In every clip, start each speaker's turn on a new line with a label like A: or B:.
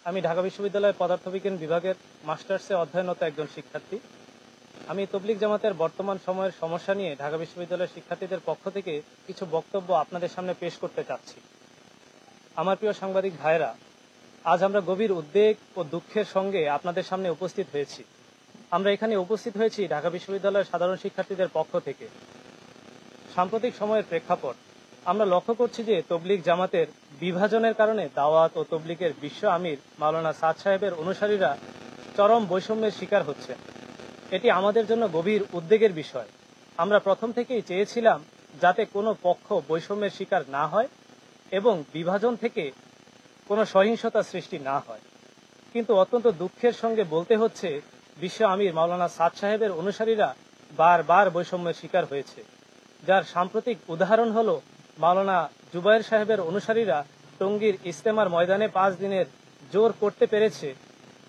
A: আমি ঢাকা বিশ্ববিদ্যালয়ের পদার্থবিজ্ঞান বিভাগের মাস্টার্সে অধ্যয়নরত একজন শিক্ষার্থী। আমি তবলিগ জামাতের বর্তমান সময়ের সমস্যা নিয়ে ঢাকা বিশ্ববিদ্যালয়ের শিক্ষার্থীদের পক্ষ থেকে কিছু বক্তব্য আপনাদের সামনে পেশ করতে চাচ্ছি। আমার প্রিয় সাংবাদিক ভাইরা, আজ আমরা গভীর উদ্বেগ ও দুঃখের সঙ্গে আপনাদের সামনে উপস্থিত হয়েছি। আমরা এখানে উপস্থিত হয়েছি ঢাকা বিশ্ববিদ্যালয়ের সাধারণ শিক্ষার্থীদের পক্ষ থেকে। সাম্প্রতিক সময়ের প্রেক্ষাপট আমরা লক্ষ্য করছি যে তবলিগ জামাতের বিভাজনের কারণে দাওয়াত ও তবলিগের বিশ্ব আমির মাওলানা সাদ সাহেবের অনুসারীরা চরম বৈষম্যের শিকার হচ্ছে। এটি আমাদের জন্য গভীর উদ্বেগের বিষয়। আমরা প্রথম থেকেই চেয়েছিলাম যাতে কোনো পক্ষ বৈষম্যের শিকার না হয় এবং বিভাজন থেকে কোনো সহিংসতা সৃষ্টি না হয়, কিন্তু অত্যন্ত দুঃখের সঙ্গে বলতে হচ্ছে বিশ্ব আমির মাওলানা সাদ সাহেবের অনুসারীরা বারবার বৈষম্যের শিকার হয়েছে, যার সাম্প্রতিক উদাহরণ হলো মাওলানা জুবায়ের সাহেবের অনুসারীরা টঙ্গীর ইজতেমার ময়দানে 5 দিনের জোর করতে পেরেছে,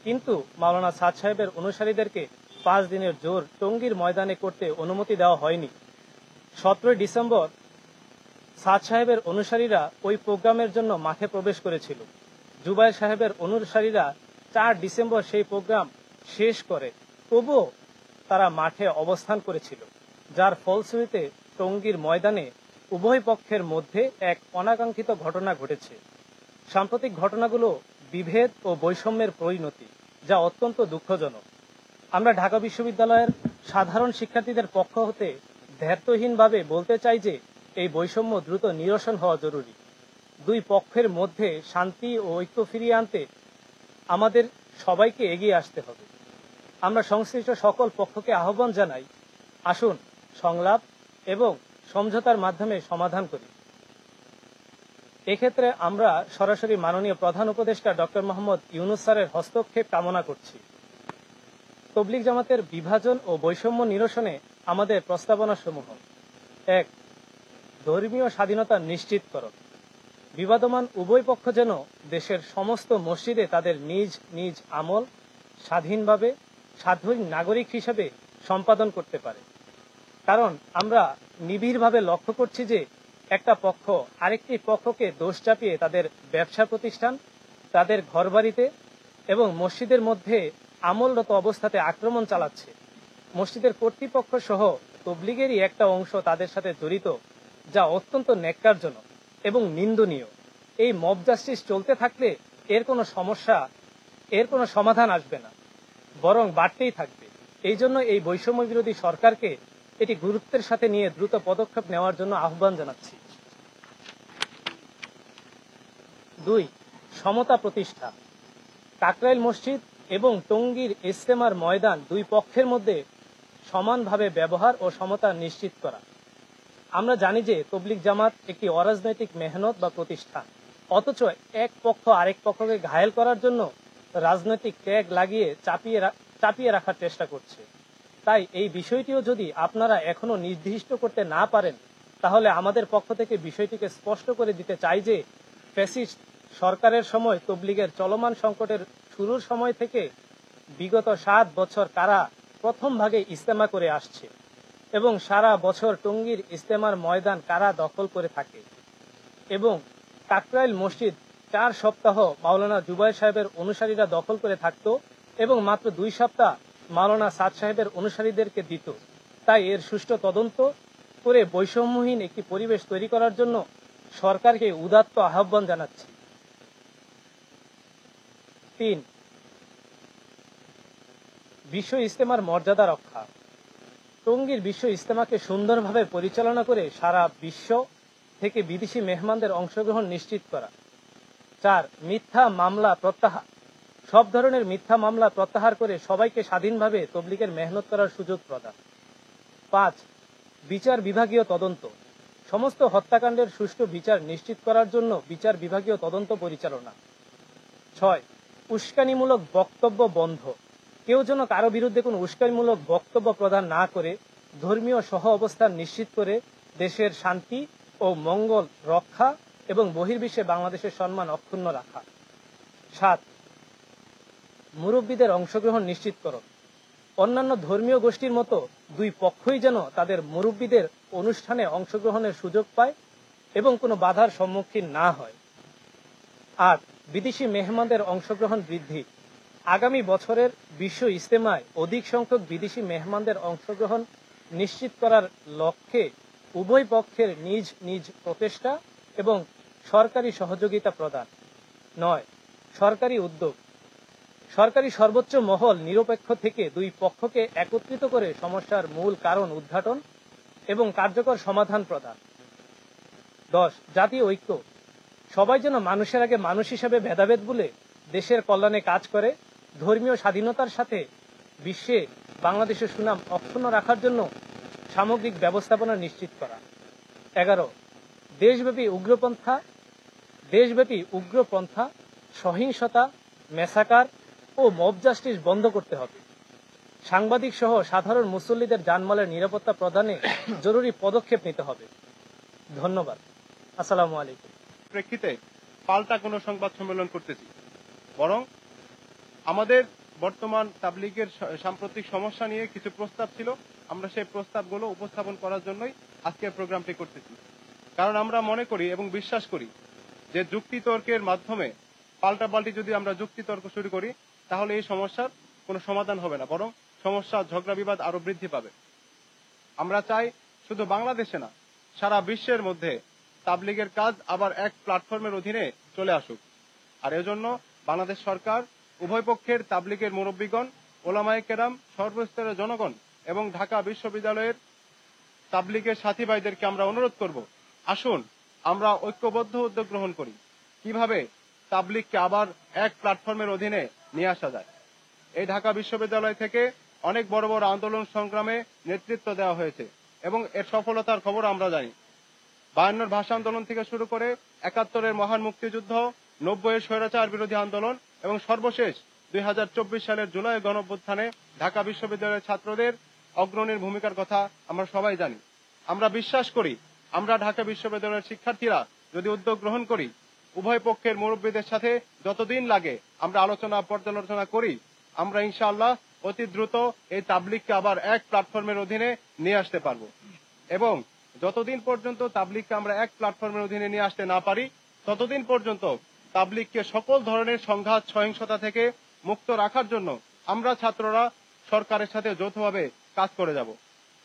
A: কিন্তু মাওলানা সাদ সাহেবের অনুসারীদেরকে 5 দিনের জোর টঙ্গীর ময়দানে করতে অনুমতি দেওয়া হয়নি। 17 ডিসেম্বর সাদ সাহেবের অনুসারীরা ওই প্রোগ্রামের জন্য মাঠে প্রবেশ করেছিল। জুবায়ের সাহেবের অনুসারীরা 4 ডিসেম্বর সেই প্রোগ্রাম শেষ করে তবুও তারা মাঠে অবস্থান করেছিল, যার ফলশ্রুতিতে টঙ্গীর ময়দানে উভয় পক্ষের মধ্যে এক অনাকাঙ্ক্ষিত ঘটনা ঘটেছে। সাম্প্রতিক ঘটনাগুলো বিভেদ ও বৈষম্যের পরিণতি, যা অত্যন্ত দুঃখজনক। আমরা ঢাকা বিশ্ববিদ্যালয়ের সাধারণ শিক্ষার্থীদের পক্ষ হতে দ্ব্যর্থহীনভাবে বলতে চাই যে এই বৈষম্য দ্রুত নিরসন হওয়া জরুরি। দুই পক্ষের মধ্যে শান্তি ও ঐক্য ফিরিয়ে আনতে আমাদের সবাইকে এগিয়ে আসতে হবে। আমরা সংশ্লিষ্ট সকল পক্ষকে আহ্বান জানাই, আসুন সংলাপ এবং সমঝোতার মাধ্যমে সমাধান করি। এক্ষেত্রে আমরা সরাসরি মাননীয় প্রধান উপদেষ্টা ডক্টর মোহাম্মদ ইউনূস স্যারের হস্তক্ষেপ কামনা করছি। তবলিগ জামাতের বিভাজন ও বৈষম্য নিরসনে আমাদের প্রস্তাবনাসমূহ: 1. ধর্মীয় স্বাধীনতা নিশ্চিতকরণ। বিবাদমান উভয় পক্ষ যেন দেশের সমস্ত মসজিদে তাদের নিজ নিজ আমল স্বাধীনভাবে স্বাধীন নাগরিক হিসেবে সম্পাদন করতে পারে। কারণ আমরা নিবিড়ভাবে লক্ষ্য করছি যে একটা পক্ষ আরেকটি পক্ষকে দোষ চাপিয়ে তাদের ব্যবসা প্রতিষ্ঠান, তাদের ঘরবাড়িতে এবং মসজিদের মধ্যে আমলরত অবস্থাতে আক্রমণ চালাচ্ছে। মসজিদের কর্তৃপক্ষ সহ তবলিগেরই একটা অংশ তাদের সাথে জড়িত, যা অত্যন্ত ন্যাক্কারজনক এবং নিন্দনীয়। এই মব জাস্টিস চলতে থাকলে এর কোনো সমাধান আসবে না, বরং বাড়তেই থাকবে। এই জন্য এই বৈষম্য বিরোধী সরকারকে এটি গুরুত্বের সাথে নিয়ে দ্রুত পদক্ষেপ নেওয়ার জন্য আহ্বান জানাচ্ছি। 2. সমতা প্রতিষ্ঠা। কাকরাইল মসজিদ এবং টঙ্গীর ইজতেমার ময়দান দুই পক্ষের মধ্যে সমানভাবে ব্যবহার ও সমতা নিশ্চিত করা। আমরা জানি যে তবলিগ জামাত একটি অরাজনৈতিক মেহনত বা প্রতিষ্ঠান, অথচ এক পক্ষ আরেক পক্ষকে ঘায়েল করার জন্য রাজনৈতিক ট্যাগ লাগিয়ে চাপিয়ে রাখার চেষ্টা করছে। তাই এই বিষয়টিও যদি আপনারা এখনো নির্দিষ্ট করতে না পারেন, তাহলে আমাদের পক্ষ থেকে বিষয়টিকে স্পষ্ট করে দিতে চাই যে ফ্যাসিস্ট সরকারের সময় তবলিগের চলমান সংকটের শুরুর সময় থেকে বিগত 7 বছর কারা প্রথম ভাগে ইজতেমা করে আসছে এবং সারা বছর টঙ্গীর ইজতেমার ময়দান কারা দখল করে থাকে, এবং কাকরাইল মসজিদ 4 সপ্তাহ মাওলানা জুবায়ের সাহেবের অনুসারীরা দখল করে থাকত এবং মাত্র 2 সপ্তাহ মাওলানা সাদ সাহেবের অনুসারীদেরকে দিত। তাই এর সুষ্ঠু তদন্ত করে বৈষম্যহীন একটি পরিবেশ তৈরি করার জন্য সরকারকে উদাত্ত আহ্বান জানাচ্ছি। 3. বিশ্ব ইজতেমার মর্যাদা রক্ষা। টঙ্গীর বিশ্ব ইজতেমাকে সুন্দরভাবে পরিচালনা করে সারা বিশ্ব থেকে বিদেশি মেহমানদের অংশগ্রহণ নিশ্চিত করা। 4. মিথ্যা মামলা প্রত্যাহার। সব ধরনের মিথ্যা মামলা প্রত্যাহার করে সবাইকে স্বাধীনভাবে তবলিগের মেহনত করার সুযোগ প্রদান। 5. বিচার বিভাগীয় তদন্ত। সমস্ত হত্যাকাণ্ডের সুষ্ঠু বিচার নিশ্চিত করার জন্য বিচার বিভাগীয় তদন্ত পরিচালনা। 6. উস্কানিমূলক বক্তব্য বন্ধ। কেউ যেন কারো বিরুদ্ধে কোনো উস্কানিমূলক বক্তব্য প্রদান না করে ধর্মীয় সহ অবস্থান নিশ্চিত করে দেশের শান্তি ও মঙ্গল রক্ষা এবং বহির্বিশ্বে বাংলাদেশের সম্মান অক্ষুণ্ণ রাখা। 7. মুরব্বীদের অংশগ্রহণ নিশ্চিতকরণ। অন্যান্য ধর্মীয় গোষ্ঠীর মতো দুই পক্ষই যেন তাদের মুরব্বীদের অনুষ্ঠানে অংশগ্রহণের সুযোগ পায় এবং কোনো বাধার সম্মুখীন না হয়। 8. বিদেশি মেহমানদের অংশগ্রহণ বৃদ্ধি। আগামী বছরের বিশ্ব ইজতেমায় অধিক সংখ্যক বিদেশি মেহমানদের অংশগ্রহণ নিশ্চিত করার লক্ষ্যে উভয় পক্ষের নিজ নিজ প্রচেষ্টা এবং সরকারি সহযোগিতা প্রদান। 9. সরকারি উদ্যোগ। সরকারি সর্বোচ্চ মহল নিরপেক্ষ থেকে দুই পক্ষকে একত্রিত করে সমস্যার মূল কারণ উদ্ঘাটন এবং কার্যকর সমাধান প্রদান। 10. জাতীয় ঐক্য। সবাই যেন মানুষের আগে মানুষ হিসেবে ভেদাভেদ ভুলে দেশের কল্যাণে কাজ করে ধর্মীয় স্বাধীনতার সাথে বিশ্বে বাংলাদেশের সুনাম অক্ষুণ্ণ রাখার জন্য সামগ্রিক ব্যবস্থাপনা নিশ্চিত করা। 11. দেশব্যাপী উগ্রপন্থা, সহিংসতা, মেসাকার ও মব জাস্টিস বন্ধ করতে হবে। সাংবাদিক সহ সাধারণ মুসল্লিদের জানমালের নিরাপত্তা প্রদানে জরুরি পদক্ষেপ নিতে হবে। ধন্যবাদ। আসসালামু আলাইকুম।
B: প্রেক্ষিতে পাল্টা কোনো সংবাদ সম্মেলন করতেছি, বরং আমাদের বর্তমান তাবলীগের সাম্প্রতিক সমস্যা নিয়ে কিছু প্রস্তাব ছিল, আমরা সেই প্রস্তাবগুলো উপস্থাপন করার জন্যই আজকের প্রোগ্রামটি করতেছি। কারণ আমরা মনে করি এবং বিশ্বাস করি যে যুক্তিতর্কের মাধ্যমে পাল্টাপাল্টি যদি আমরা যুক্তিতর্ক শুরু করি তাহলে এই সমস্যার কোনো সমাধান হবে না, বরং সমস্যা ঝগড়া বিবাদ আরো বৃদ্ধি পাবে। আমরা চাই শুধু বাংলাদেশে না, সারা বিশ্বের মধ্যে তাবলীগের কাজ আবার এক প্ল্যাটফর্মের অধীনে চলে আসুক। আর এজন্য বাংলাদেশ সরকার, উভয় পক্ষের তাবলীগের মুরব্বীগণ, ওলামায়ে কেরাম, সর্বস্তরের জনগণ এবং ঢাকা বিশ্ববিদ্যালয়ের তাবলীগের সাথী ভাইদেরকে আমরা অনুরোধ করব, আসুন আমরা ঐক্যবদ্ধ উদ্যোগ গ্রহণ করি কিভাবে তাবলীগকে আবার এক প্ল্যাটফর্মের অধীনে নিয়ে আসা যায়। এই ঢাকা বিশ্ববিদ্যালয় থেকে অনেক বড় বড় আন্দোলন সংগ্রামে নেতৃত্ব দেওয়া হয়েছে এবং এর সফলতার খবর আমরা জানি। 52 ভাষা আন্দোলন থেকে শুরু করে 71 মহান মুক্তিযুদ্ধ, 90 স্বৈরাচার বিরোধী আন্দোলন এবং সর্বশেষ 2024 সালের জুলাই গণঅভ্যুত্থানে ঢাকা বিশ্ববিদ্যালয়ের ছাত্রদের অগ্রণীর ভূমিকার কথা আমরা সবাই জানি। আমরা বিশ্বাস করি আমরা ঢাকা বিশ্ববিদ্যালয়ের শিক্ষার্থীরা যদি উদ্যোগ গ্রহণ করি, উভয় পক্ষের মুরব্বীদের সাথে যতদিন লাগে আমরা আলোচনা পর্যালোচনা করি, আমরা ইনশাআল্লাহ অতি দ্রুত এই তাবলীগকে আবার এক প্ল্যাটফর্মের অধীনে নিয়ে আসতে পারবো। এবং যতদিন পর্যন্ত তাবলীগকে আমরা এক প্ল্যাটফর্মের অধীনে নিয়ে আসতে না পারি, ততদিন পর্যন্ত তাবলীগকে সকল ধরনের সংঘাত সহিংসতা থেকে মুক্ত রাখার জন্য আমরা ছাত্ররা সরকারের সাথে যৌথভাবে কাজ করে যাব।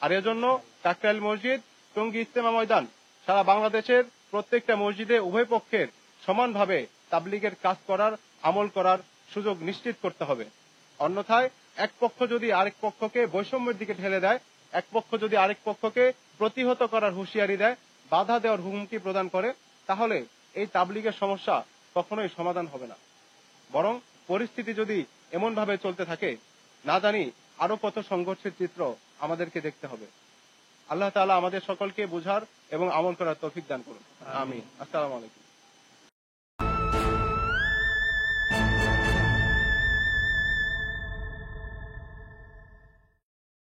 B: আর এজন্য কাকরাইল মসজিদ, টঙ্গী ইজতেমা ময়দান, সারা বাংলাদেশের প্রত্যেকটা মসজিদে উভয় পক্ষের সমানভাবে তাবলীগের কাজ করার, আমল করার সুযোগ নিশ্চিত করতে হবে। অন্যথায় এক পক্ষ যদি আরেক পক্ষকে বৈষম্যের দিকে ঠেলে দেয়, এক পক্ষ যদি আরেক পক্ষকে প্রতিহত করার হুঁশিয়ারি দেয়, বাধা দেওয়ার হুমকি প্রদান করে, তাহলে এই তাবলীগের সমস্যা কখনোই সমাধান হবে না। বরং পরিস্থিতি যদি এমন ভাবে চলতে থাকে, না জানি আরো কত সংঘর্ষের চিত্র আমাদেরকে দেখতে হবে। আল্লাহ তাআলা আমাদের সকলকে বুঝার এবং আমল করার তৌফিক দান করুন। আমিন। আসসালামু আলাইকুম।